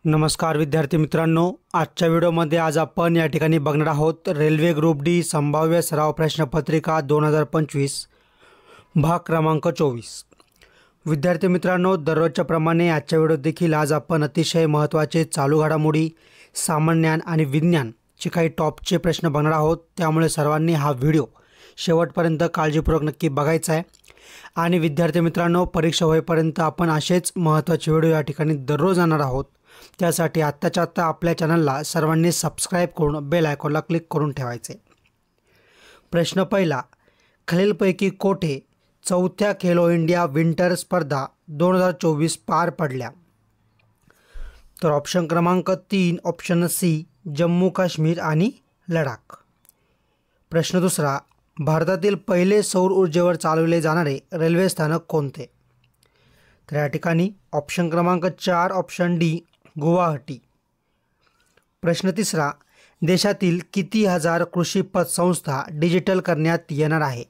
नमस्कार विद्यार्थी मित्रांनो, आजच्या व्हिडिओमध्ये आज आपण या ठिकाणी बघणार आहोत रेल्वे ग्रुप डी संभाव्य सराव प्रश्नपत्रिका 2025 भाग क्रमांक 24। विद्यार्थी मित्रांनो, दररोजच्या प्रमाणे आजच्या व्हिडिओत देखील आज आपण अतिशय महत्त्वाचे चालू घडामोडी, सामान्य ज्ञान आणि विज्ञानचे काही टॉपचे प्रश्न बघणार आहोत। त्यामुळे सर्वांनी हा व्हिडिओ शेवटपर्यंत काळजीपूर्वक नक्की बघायचा आहे। आणि विद्यार्थी मित्रांनो, परीक्षा होईपर्यंत आपण असेच महत्त्वाचे व्हिडिओ या ठिकाणी दररोज आणणार आहोत। त्यासाठी आत्ताच्या आत्ता आपल्या चॅनलला सर्वांनी सबस्क्राइब करून बेल आयकॉनला क्लिक करून ठेवायचे। प्रश्न पहिला, खालीलपैकी कोठे चौथ्या खेलो इंडिया विंटर स्पर्धा 2024 पार पडल्या? तर ऑप्शन क्रमांक 3 ऑप्शन सी जम्मू काश्मीर आणि लडाख। प्रश्न दुसरा, भारतातील पहिले सौर ऊर्जेवर चालवले जाणारे रेल्वे स्थानक कोणते? तर या ठिकाणी ऑप्शन क्रमांक 4 ऑप्शन डी गुवाहाटी। प्रश्न तिसरा, देशातील किती हजार कृषी पतसंस्था डिजिटल करण्यात येणार आहे?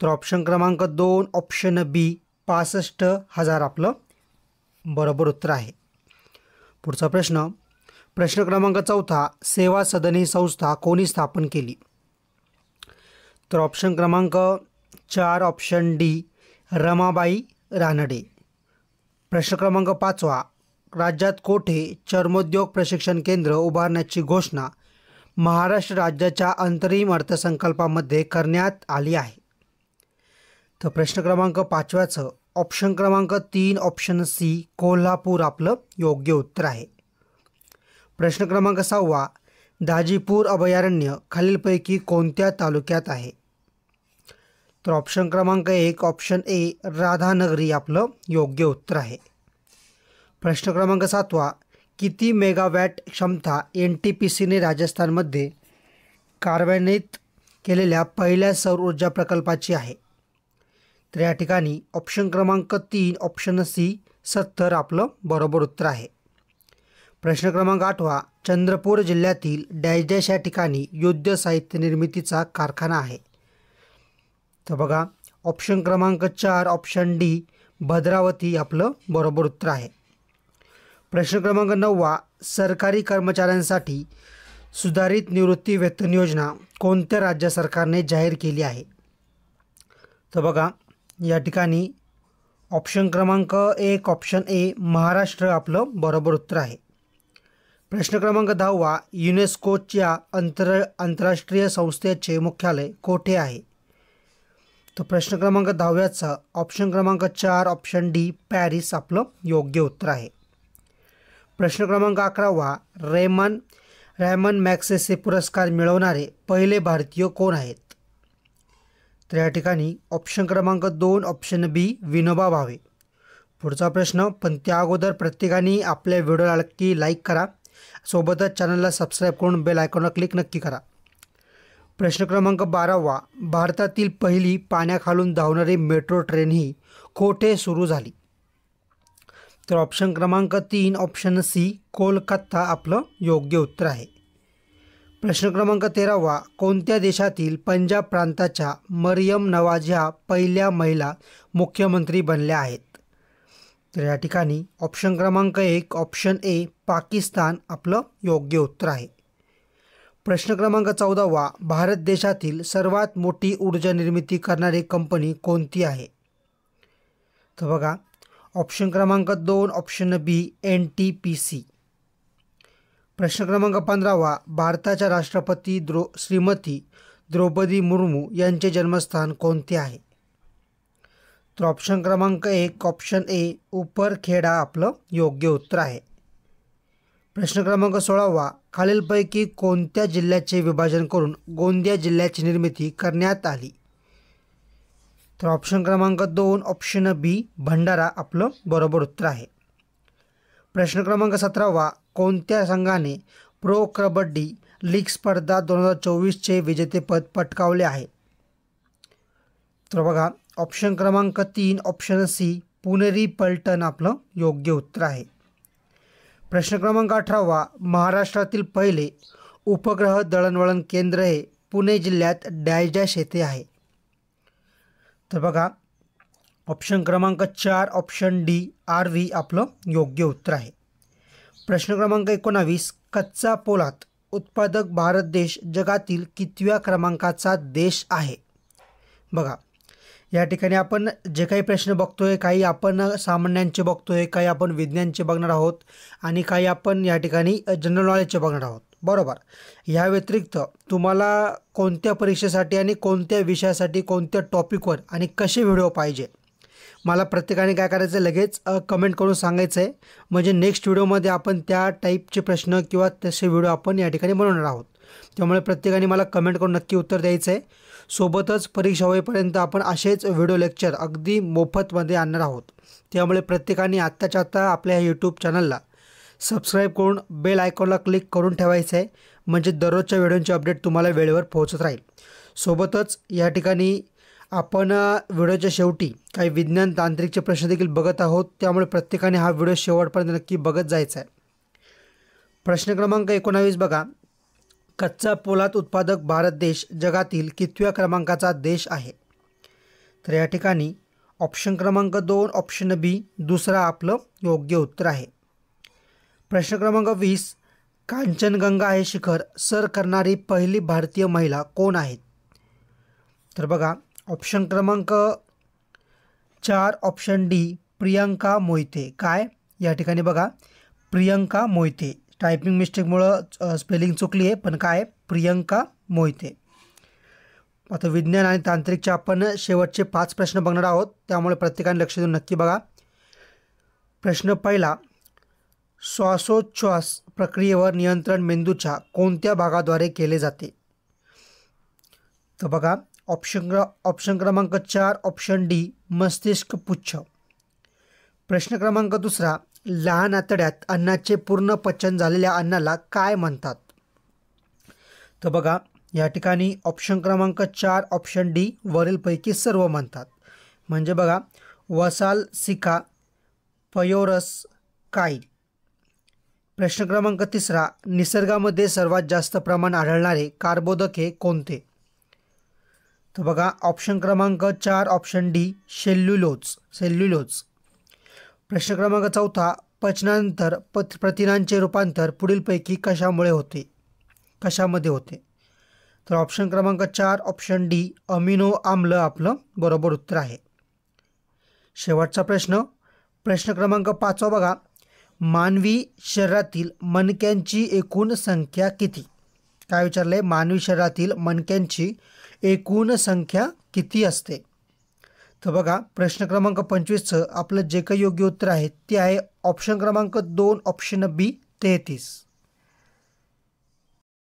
तर ऑप्शन क्रमांक 2 ऑप्शन बी 65,000 आपलं बरोबर उत्तर आहे। पुढचा प्रश्न, प्रश्न क्रमांक 4 सेवा सदन ही संस्था कोणी स्थापन केली? तर ऑप्शन क्रमांक 4 ऑप्शन डी रमाबाई रानडे। प्रश्न क्रमांक 5, राज्यात कोठे चर्मोद्योग प्रशिक्षण केंद्र उभारण्याची घोषणा महाराष्ट्र राज्याच्या अंतरिम अर्थसंकल्पामध्ये करण्यात आली आहे? तर प्रश्न क्रमांक 5 ऑप्शन क्रमांक 3 ऑप्शन सी कोल्हापूर आपलं योग्य उत्तर आहे। प्रश्न क्रमांक 6, दाजीपूर अभयारण्य खालीलपैकी कोणत्या तालुक्यात आहे? तर ऑप्शन क्रमांक 1 ऑप्शन ए राधानगरी आपलं योग्य उत्तर आहे। प्रश्न क्रमांक 7, किती मेगावॅट क्षमता NTPCने राजस्थानमध्ये कार्यान्वित केलेल्या पहिल्या सौर ऊर्जा प्रकल्पाची आहे? तर या ठिकाणी ऑप्शन क्रमांक 3 ऑप्शन सी 70 आपलं बरोबर उत्तर आहे। प्रश्न क्रमांक 8, चंद्रपूर जिल्ह्यातील डॅश या ठिकाणी युद्ध साहित्य निर्मितीचा कारखाना आहे? तर बघा, ऑप्शन क्रमांक 4 ऑप्शन डी भद्रावती आपलं बरोबर उत्तर आहे। प्रश्न क्रमांक 9, सरकारी कर्मचाऱ्यांसाठी सुधारित निवृत्ती वेतन योजना कोणत्या राज्य सरकारने जाहीर केली आहे? तर बघा, या ठिकाणी ऑप्शन क्रमांक 1 ऑप्शन ए महाराष्ट्र आपलं बरोबर उत्तर आहे। प्रश्न क्रमांक 10, युनेस्कोच्या आंतरराष्ट्रीय संस्थेचे मुख्यालय कोठे आहे? तर प्रश्न क्रमांक 10 ऑप्शन क्रमांक 4 ऑप्शन डी पॅरिस आपलं योग्य उत्तर आहे। प्रश्न क्रमांक 11, रेमन मॅग्सेसे पुरस्कार मिळवणारे पहिले भारतीय कोण आहेत? तर या ठिकाणी ऑप्शन क्रमांक 2 ऑप्शन बी विनोबा भावे। पुढचा प्रश्न, पण त्या अगोदर प्रत्येकाने आपल्या व्हिडिओला नक्की लाईक करा, सोबतच चॅनलला सबस्क्राईब करून बेल आयकॉनला क्लिक नक्की करा। प्रश्न क्रमांक 12, भारतातील पहिली पाण्याखालून धावणारी मेट्रो ट्रेन ही कोठे सुरू झाली? तर ऑप्शन क्रमांक 3 ऑप्शन सी कोलकाता आपलं योग्य उत्तर आहे। प्रश्न क्रमांक 13, कोणत्या देशातील पंजाब प्रांताच्या मरियम नवाज ह्या पहिल्या महिला मुख्यमंत्री बनल्या आहेत? तर या ठिकाणी ऑप्शन क्रमांक 1 ऑप्शन ए पाकिस्तान आपलं योग्य उत्तर आहे। प्रश्न क्रमांक 14, भारत देशातील सर्वात मोठी ऊर्जा निर्मिती करणारी कंपनी कोणती आहे? तर बघा, ऑप्शन क्रमांक 2 ऑप्शन बी NTPC। प्रश्न क्रमांक 15, भारताच्या राष्ट्रपती श्रीमती द्रौपदी मुर्मू यांचे जन्मस्थान कोणते आहे? तर ऑप्शन क्रमांक 1 ऑप्शन ए उपरखेडा आपलं योग्य उत्तर आहे। प्रश्न क्रमांक 16, खालीलपैकी कोणत्या जिल्ह्याचे विभाजन करून गोंदिया जिल्ह्याची निर्मिती करण्यात आली? तर ऑप्शन क्रमांक 2 ऑप्शन बी भंडारा आपलं बरोबर उत्तर आहे। प्रश्न क्रमांक 17, कोणत्या संघाने प्रो कबड्डी लीग स्पर्धा 2024चे विजेतेपद पटकावले आहे? तर बघा, ऑप्शन क्रमांक 3 ऑप्शन सी पुणेरी पलटण आपलं योग्य उत्तर आहे। प्रश्न क्रमांक 18, महाराष्ट्रातील पहिले उपग्रह दळणवळण केंद्र हे पुणे जिल्ह्यात डॅश येथे आहे? तर बघा, ऑप्शन क्रमांक 4 ऑप्शन डी RV आपलं योग्य उत्तर आहे। प्रश्न क्रमांक 19, कच्चा पोलाद उत्पादक भारत देश जगातील कितव्या क्रमांकाचा देश आहे? बघा, या ठिकाणी आपण जे काही प्रश्न बघतोय, काही आपण सामान्यांचे बघतोय, काही आपण विज्ञानचे बघणार आहोत आणि काही आपण या ठिकाणी जनरल नॉलेजचे बघणार आहोत, बरोबर. या व्यतिरिक्त तुम्हाला कोणत्या परीक्षेसाठी आणि कोणत्या विषयासाठी कोणत्या टॉपिकवर आणि कसे व्हिडिओ पाहिजे, मला प्रत्येकाने काय करायचं आहे, लगेच कमेंट करून सांगायचं आहे. म्हणजे नेक्स्ट व्हिडिओमध्ये आपण त्या टाईपचे प्रश्न किंवा तसे व्हिडिओ आपण या ठिकाणी बनवणार आहोत. त्यामुळे प्रत्येकाने मला कमेंट करून नक्की उत्तर द्यायचं आहे. सोबतच परीक्षा होईपर्यंत आपण असेच व्हिडिओ लेक्चर अगदी मोफतमध्ये आणणार आहोत. त्यामुळे प्रत्येकाने आत्ताच्या आत्ता आपल्या यूट्यूब चॅनलला सबस्क्राईब करून बेल आयकॉनला क्लिक करून ठेवायचं आहे. म्हणजे दररोजच्या व्हिडिओचे अपडेट तुम्हाला वेळेवर पोहोचत राहील. सोबतच या ठिकाणी आपण व्हिडिओच्या शेवटी काही विज्ञान तांत्रिकचे प्रश्न देखील बघत आहोत. त्यामुळे प्रत्येकाने हा व्हिडिओ शेवटपर्यंत नक्की बघत जायचा आहे. प्रश्न क्रमांक 19 बघा, कच्चा पोलाद उत्पादक भारत देश जगातील कितव्या क्रमांकाचा देश आहे? तर या ठिकाणी ऑप्शन क्रमांक 2 ऑप्शन बी दुसरा आपलं योग्य उत्तर आहे. प्रश्न क्रमांक 20, कांचनगंगा हे शिखर सर करणारी पहिली भारतीय महिला कोण आहेत? तर बघा, ऑप्शन क्रमांक 4 ऑप्शन डी प्रियंका मोहिते. काय या ठिकाणी बघा, प्रियंका मोहिते. टायपिंग मिस्टेकमुळं स्पेलिंग चुकली आहे, पण काय प्रियंका मोहिते. आता विज्ञान आणि तांत्रिकचे आपण शेवटचे 5 प्रश्न बघणार आहोत. त्यामुळे प्रत्येकाने लक्ष देऊन नक्की बघा. प्रश्न पहिला, श्वासोच्छ्वास प्रक्रियेवर नियंत्रण मेंदूच्या कोणत्या भागाद्वारे केले जाते? तर बघा, ऑप्शन क्रमांक 4 ऑप्शन डी मस्तिष्क पुच्छ. प्रश्न क्रमांक दुसरा, लहान आतड्यात अन्नाचे पूर्ण पचन झालेल्या अन्नाला काय म्हणतात? तर बघा, या ठिकाणी ऑप्शन क्रमांक 4 ऑप्शन डी वरीलपैकी सर्व म्हणतात. म्हणजे बघा, वसाल सिका पयोरस काईल. प्रश्न क्रमांक तिसरा, निसर्गामध्ये सर्वात जास्त प्रमाण आढळणारे कार्बोदक हे कोणते? तर बघा, ऑप्शन क्रमांक 4 ऑप्शन डी सेल्युलोज. प्रश्न क्रमांक चौथा, पचनानंतर प्रथिनांचे रूपांतर पुढीलपैकी कशामध्ये होते? तर ऑप्शन क्रमांक 4 ऑप्शन डी अमिनो आम्ल आपलं बरोबर उत्तर आहे. शेवटचा प्रश्न क्रमांक 5 बघा, मानवी शरीरातील मणक्यांची एकूण संख्या किती? काय विचारले? मानवी शरीरातील मणक्यांची एकूण संख्या किती असते? तर बघा, प्रश्न क्रमांक 25चं आपलं जे काही योग्य उत्तर आहे ते आहे ऑप्शन क्रमांक 2 ऑप्शन बी 33.